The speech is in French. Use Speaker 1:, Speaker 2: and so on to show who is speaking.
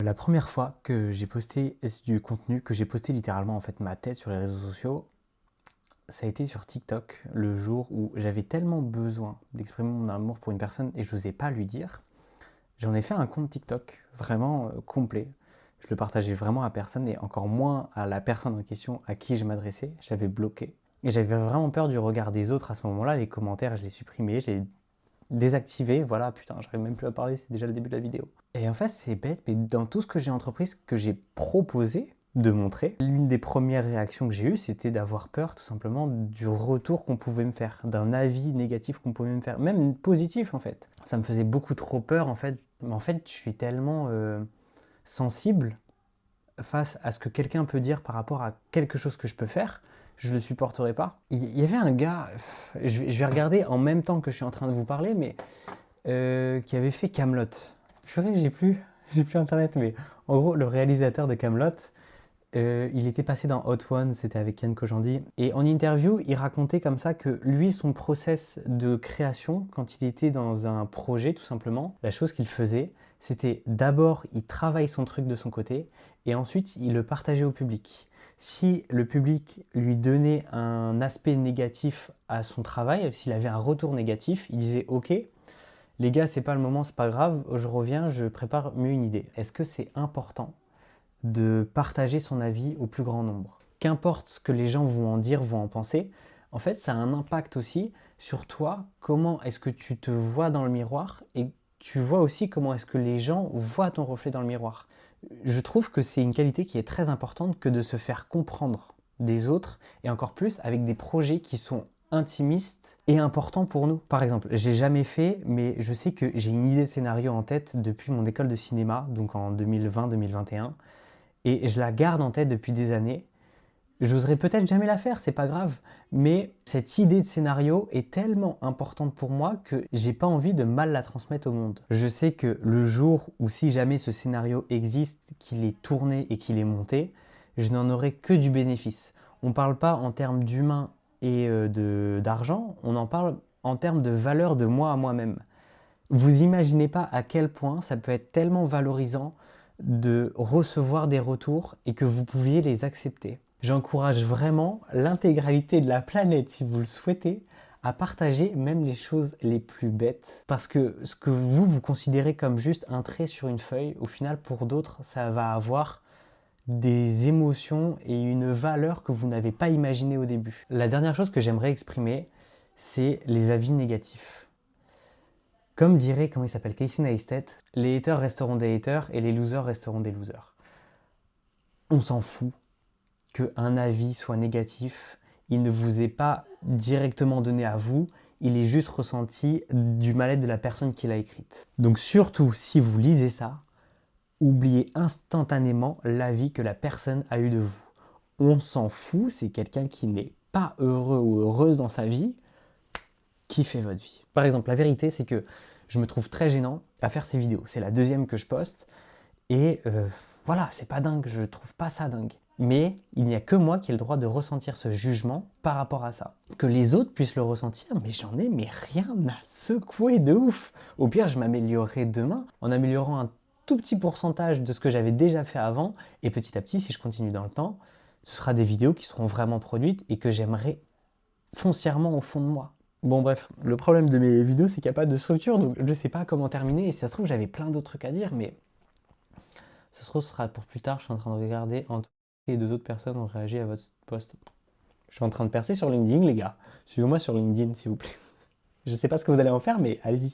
Speaker 1: La première fois que j'ai posté du contenu, que j'ai posté littéralement en fait ma tête sur les réseaux sociaux, ça a été sur TikTok, le jour où j'avais tellement besoin d'exprimer mon amour pour une personne et je n'osais pas lui dire. J'en ai fait un compte TikTok vraiment complet. Je le partageais vraiment à personne et encore moins à la personne en question à qui je m'adressais. J'avais bloqué. Et j'avais vraiment peur du regard des autres à ce moment-là. Les commentaires, je les supprimais, je les désactivé, voilà, putain, j'arrive même plus à parler, c'est déjà le début de la vidéo. Et en fait, c'est bête, mais dans tout ce que j'ai entrepris, ce que j'ai proposé de montrer, l'une des premières réactions que j'ai eues, c'était d'avoir peur tout simplement du retour qu'on pouvait me faire, d'un avis négatif qu'on pouvait me faire, même positif en fait. Ça me faisait beaucoup trop peur en fait. Mais en fait, je suis tellement sensible face à ce que quelqu'un peut dire par rapport à quelque chose que je peux faire, je ne le supporterai pas. Il y avait un gars, je vais regarder en même temps que je suis en train de vous parler, mais qui avait fait Camelot. Purée, j'ai plus internet, mais en gros, le réalisateur de Camelot, il était passé dans Hot Ones, c'était avec Ken Kojandi, et en interview, il racontait comme ça que lui, son process de création, quand il était dans un projet, tout simplement, la chose qu'il faisait, c'était d'abord, il travaille son truc de son côté, et ensuite, il le partageait au public. Si le public lui donnait un aspect négatif à son travail, s'il avait un retour négatif, il disait OK, les gars, c'est pas le moment, c'est pas grave, je reviens, je prépare mieux une idée. Est-ce que c'est important de partager son avis au plus grand nombre? Qu'importe ce que les gens vont en dire, vont en penser, en fait, ça a un impact aussi sur toi, comment est-ce que tu te vois dans le miroir et tu vois aussi comment est-ce que les gens voient ton reflet dans le miroir. Je trouve que c'est une qualité qui est très importante que de se faire comprendre des autres et encore plus avec des projets qui sont intimistes et importants pour nous. Par exemple, j'ai jamais fait, mais je sais que j'ai une idée de scénario en tête depuis mon école de cinéma, donc en 2020-2021, et je la garde en tête depuis des années. J'oserais peut-être jamais la faire, c'est pas grave, mais cette idée de scénario est tellement importante pour moi que j'ai pas envie de mal la transmettre au monde. Je sais que le jour où si jamais ce scénario existe, qu'il est tourné et qu'il est monté, je n'en aurai que du bénéfice. On parle pas en termes d'humain et d'argent, on en parle en termes de valeur de moi à moi-même. Vous imaginez pas à quel point ça peut être tellement valorisant de recevoir des retours et que vous pouviez les accepter. J'encourage vraiment l'intégralité de la planète, si vous le souhaitez, à partager même les choses les plus bêtes. Parce que ce que vous considérez comme juste un trait sur une feuille, au final, pour d'autres, ça va avoir des émotions et une valeur que vous n'avez pas imaginé au début. La dernière chose que j'aimerais exprimer, c'est les avis négatifs. Comme dirait, comment il s'appelle, Casey Neistat, les haters resteront des haters et les losers resteront des losers. On s'en fout qu'un avis soit négatif, il ne vous est pas directement donné à vous, il est juste ressenti du mal-être de la personne qui l'a écrite. Donc surtout, si vous lisez ça, oubliez instantanément l'avis que la personne a eu de vous. On s'en fout, c'est quelqu'un qui n'est pas heureux ou heureuse dans sa vie, kiffez votre vie. Par exemple, la vérité, c'est que je me trouve très gênant à faire ces vidéos. C'est la deuxième que je poste. Et voilà, c'est pas dingue, je trouve pas ça dingue. Mais il n'y a que moi qui ai le droit de ressentir ce jugement par rapport à ça. Que les autres puissent le ressentir, mais j'en ai mais rien à secouer de ouf. Au pire, je m'améliorerai demain en améliorant un tout petit pourcentage de ce que j'avais déjà fait avant. Et petit à petit, si je continue dans le temps, ce sera des vidéos qui seront vraiment produites et que j'aimerais foncièrement au fond de moi. Bon bref, le problème de mes vidéos, c'est qu'il n'y a pas de structure, donc je ne sais pas comment terminer, et si ça se trouve, j'avais plein d'autres trucs à dire, mais ça se trouve, ce sera pour plus tard, je suis en train de regarder et deux autres personnes ont réagi à votre post. Je suis en train de percer sur LinkedIn, les gars. Suivez-moi sur LinkedIn, s'il vous plaît. Je ne sais pas ce que vous allez en faire, mais allez-y.